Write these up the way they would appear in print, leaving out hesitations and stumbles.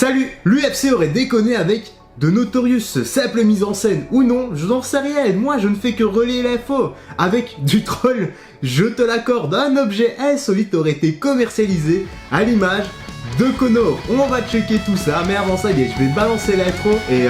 Salut, l'UFC aurait déconné avec de Notorious, simple mise en scène ou non, je n'en sais rien, moi je ne fais que relayer l'info. Avec du troll, je te l'accorde, un objet insolite aurait été commercialisé à l'image de Conor. On va checker tout ça, mais avant ça, je vais balancer l'intro et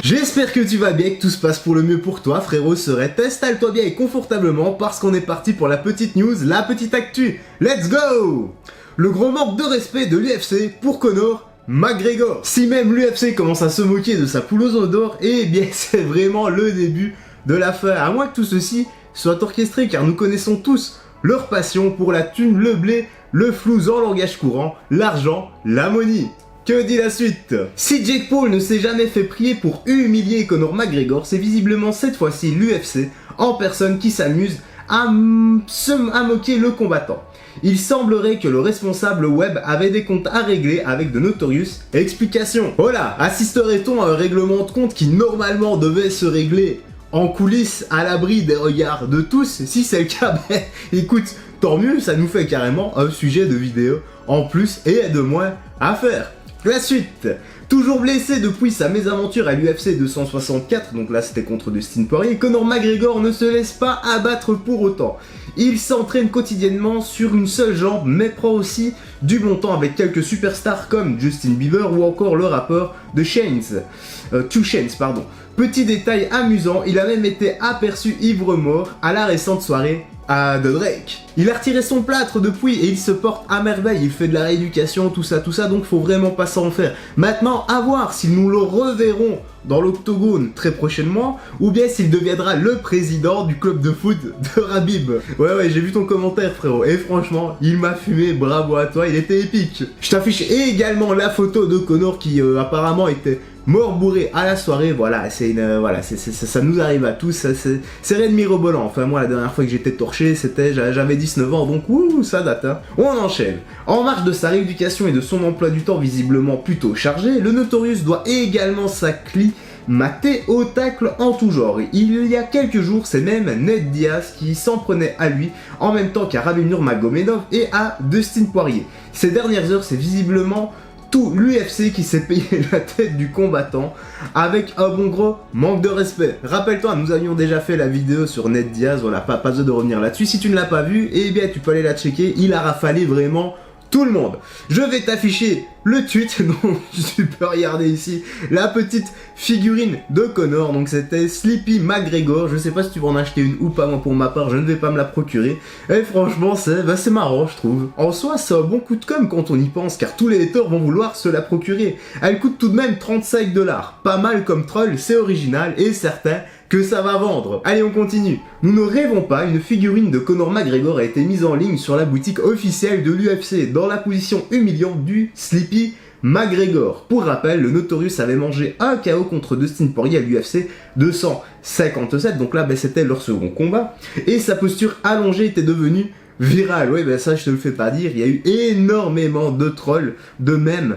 J'espère que tu vas bien, que tout se passe pour le mieux pour toi, frérot serait. Installe-toi bien et confortablement parce qu'on est parti pour la petite news, la petite actu. Let's go! Le gros manque de respect de l'UFC pour Conor McGregor. Si même l'UFC commence à se moquer de sa poule aux œufs d'or, eh bien c'est vraiment le début de la fin. À moins que tout ceci soit orchestré, car nous connaissons tous leur passion pour la thune, le blé, le flouze en langage courant, l'argent, la money. Que dit la suite? Si Jake Paul ne s'est jamais fait prier pour humilier Conor McGregor, c'est visiblement cette fois-ci l'UFC en personne qui s'amuse à moquer le combattant. Il semblerait que le responsable web avait des comptes à régler avec de Notorious. Explication. Voilà, assisterait-on à un règlement de compte qui normalement devait se régler en coulisses à l'abri des regards de tous? Si c'est le cas, ben écoute, tant mieux, ça nous fait carrément un sujet de vidéo en plus et de moins à faire. La suite. Toujours blessé depuis sa mésaventure à l'UFC 264, donc là c'était contre Dustin Poirier, Conor McGregor ne se laisse pas abattre pour autant. Il s'entraîne quotidiennement sur une seule jambe, mais prend aussi du bon temps avec quelques superstars comme Justin Bieber ou encore le rappeur de Two Chainz, pardon. Petit détail amusant, il a même été aperçu ivre-mort à la récente soirée de Drake. Il a retiré son plâtre depuis et il se porte à merveille, il fait de la rééducation, tout ça, donc faut vraiment pas s'en faire. Maintenant, à voir si nous le reverrons dans l'octogone très prochainement, ou bien s'il deviendra le président du club de foot de Rabib. Ouais, j'ai vu ton commentaire, frérot, et franchement, il m'a fumé, bravo à toi, il était épique. Je t'affiche également la photo de Conor qui apparemment était mort bourré à la soirée. Voilà, ça nous arrive à tous, c'est rien de mirobolant. Enfin, moi, la dernière fois que j'étais torché, j'avais 19 ans, donc ça date, hein. On enchaîne. En marge de sa rééducation et de son emploi du temps visiblement plutôt chargé, le Notorious doit également s'acclimater au tacle en tout genre. Il y a quelques jours, c'est même Ned Diaz qui s'en prenait à lui, en même temps qu'à Khabib Nurmagomedov et à Dustin Poirier. Ces dernières heures, c'est visiblement tout l'UFC qui s'est payé la tête du combattant avec un bon gros manque de respect. Rappelle-toi, nous avions déjà fait la vidéo sur Ned Diaz, voilà, pas besoin de revenir là-dessus. Si tu ne l'as pas vu, eh bien tu peux aller la checker, il a rafalé vraiment tout le monde. Je vais t'afficher le tweet, donc tu peux regarder ici la petite figurine de Conor, donc c'était Sleepy McGregor. Je sais pas si tu vas en acheter une ou pas, moi pour ma part je ne vais pas me la procurer. Et franchement c'est marrant je trouve. En soi c'est un bon coup de com' quand on y pense, car tous les haters vont vouloir se la procurer. Elle coûte tout de même 35 $. Pas mal comme troll, c'est original et certain que ça va vendre. Allez, on continue. Nous ne rêvons pas, une figurine de Conor McGregor a été mise en ligne sur la boutique officielle de l'UFC dans la position humiliante du Sleepy McGregor. Pour rappel, le Notorious avait mangé un KO contre Dustin Poirier à l'UFC 257, donc là c'était leur second combat, et sa posture allongée était devenue viral. Ouais, ça je te le fais pas dire, il y a eu énormément de trolls, de mèmes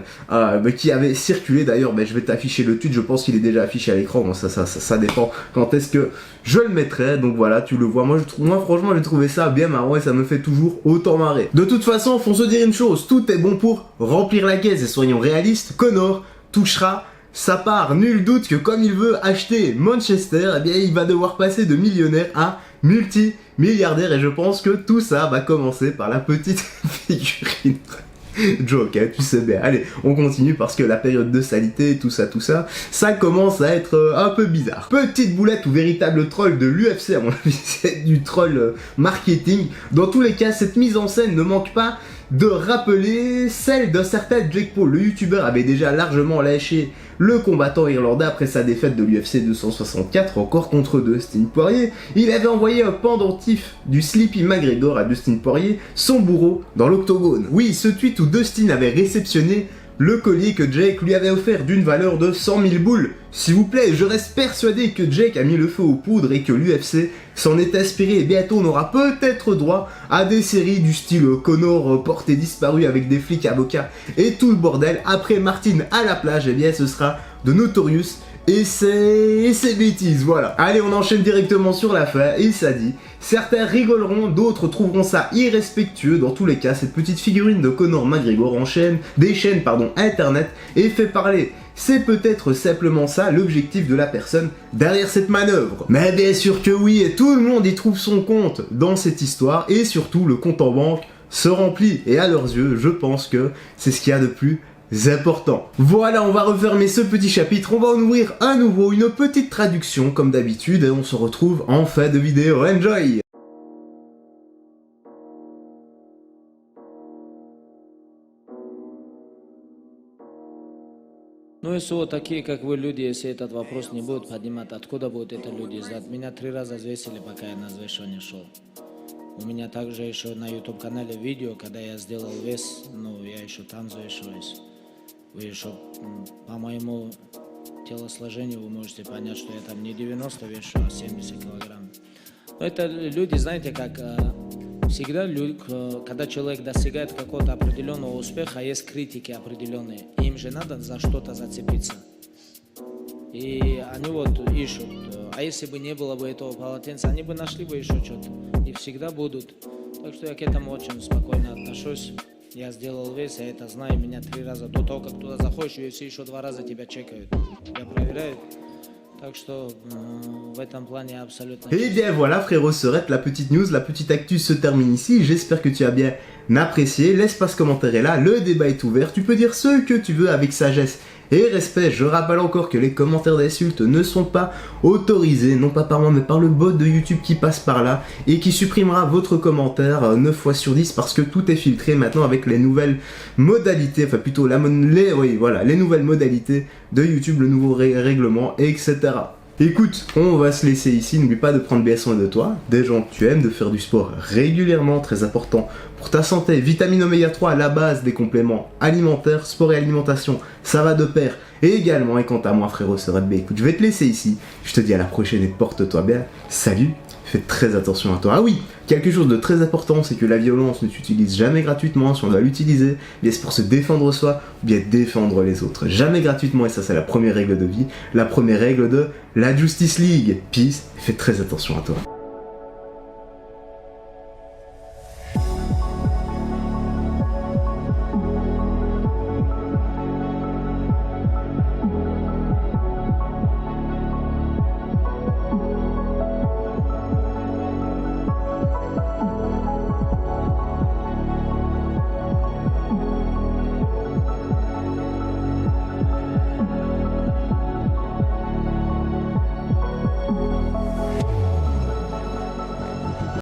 qui avaient circulé. D'ailleurs, je vais t'afficher le tweet, je pense qu'il est déjà affiché à l'écran, ça dépend quand est-ce que je le mettrai, donc voilà, tu le vois. Moi franchement j'ai trouvé ça bien marrant et ça me fait toujours autant marrer. De toute façon, faut se dire une chose, tout est bon pour remplir la caisse et soyons réalistes, Conor touchera sa part. Nul doute que comme il veut acheter Manchester, eh bien il va devoir passer de millionnaire à multimilliardaire, et je pense que tout ça va commencer par la petite figurine. Joke, hein, tu sais bien. Allez, on continue parce que la période de salité, tout ça, ça commence à être un peu bizarre. Petite boulette ou véritable troll de l'UFC, à mon avis, c'est du troll marketing. Dans tous les cas, cette mise en scène ne manque pas de rappeler celle d'un certain Jake Paul. Le youtubeur avait déjà largement lâché le combattant irlandais après sa défaite de l'UFC 264, encore contre Dustin Poirier. Il avait envoyé un pendentif du Sleepy McGregor à Dustin Poirier, son bourreau, dans l'octogone. Oui, ce tweet où Dustin avait réceptionné le collier que Jake lui avait offert d'une valeur de 100 000 boules. S'il vous plaît, je reste persuadé que Jake a mis le feu aux poudres et que l'UFC s'en est inspiré, et bientôt on aura peut-être droit à des séries du style Conor porté disparu avec des flics avocats et tout le bordel. Après Martin à la plage, eh bien ce sera de Notorious Et c'est bêtise, voilà. Allez, on enchaîne directement sur la fin, et ça dit: certains rigoleront, d'autres trouveront ça irrespectueux. Dans tous les cas, cette petite figurine de Conor McGregor déchaîne internet et fait parler. C'est peut-être simplement ça l'objectif de la personne derrière cette manœuvre. Mais bien sûr que oui, et tout le monde y trouve son compte dans cette histoire, et surtout le compte en banque se remplit. Et à leurs yeux, je pense que c'est ce qu'il y a de plus important. Voilà, on va refermer ce petit chapitre, on va en ouvrir un nouveau, une petite traduction comme d'habitude, et on se retrouve en fin de vidéo. Enjoy! Ну, если вот такие, как вы, люди, если этот вопрос не будут поднимать, откуда будут это люди знать? Меня 3 раза взвесили, пока я на взвешивание шел. У меня также еще на YouTube-канале видео, когда я сделал вес, ну, я еще там взвешиваюсь. Вы еще, по моему телосложению, вы можете понять, что я там не 90 вешу, а 70 килограмм. Но это люди, знаете, как всегда, когда человек достигает какого-то определенного успеха, есть критики определенные, им же надо за что-то зацепиться. И они вот ищут, а если бы не было бы этого полотенца, они бы нашли бы еще что-то, и всегда будут. Так что я к этому очень спокойно отношусь. Я сделал вес, я это знаю, меня 3 раза до того, как tуда заходишь, UFC еще 2 раза тебя чекают. Я проверяю. Так что в этом плане абсолютно... Et bien voilà, frérot Serette, la petite news, la petite actu se termine ici. J'espère que tu as bien apprécié. L'espace commentaire est là, le débat est ouvert. Tu peux dire ce que tu veux avec sagesse et respect. Je rappelle encore que les commentaires d'insultes ne sont pas autorisés, non pas par moi mais par le bot de YouTube qui passe par là et qui supprimera votre commentaire 9 fois sur 10 parce que tout est filtré maintenant avec les nouvelles modalités, enfin plutôt les nouvelles modalités de YouTube, le nouveau règlement, etc. Écoute, on va se laisser ici, n'oublie pas de prendre bien soin de toi, des gens que tu aimes, de faire du sport régulièrement, très important pour ta santé. Vitamine oméga 3, la base des compléments alimentaires, sport et alimentation, ça va de pair. Et également, et quant à moi frérot Serette, écoute, je vais te laisser ici, je te dis à la prochaine et porte-toi bien, salut, fais très attention à toi. Ah oui, quelque chose de très important, c'est que la violence ne s'utilise jamais gratuitement. Si on doit l'utiliser, c'est pour se défendre soi ou bien défendre les autres. Jamais gratuitement, et ça c'est la première règle de vie, la première règle de la Justice League. Peace, fais très attention à toi.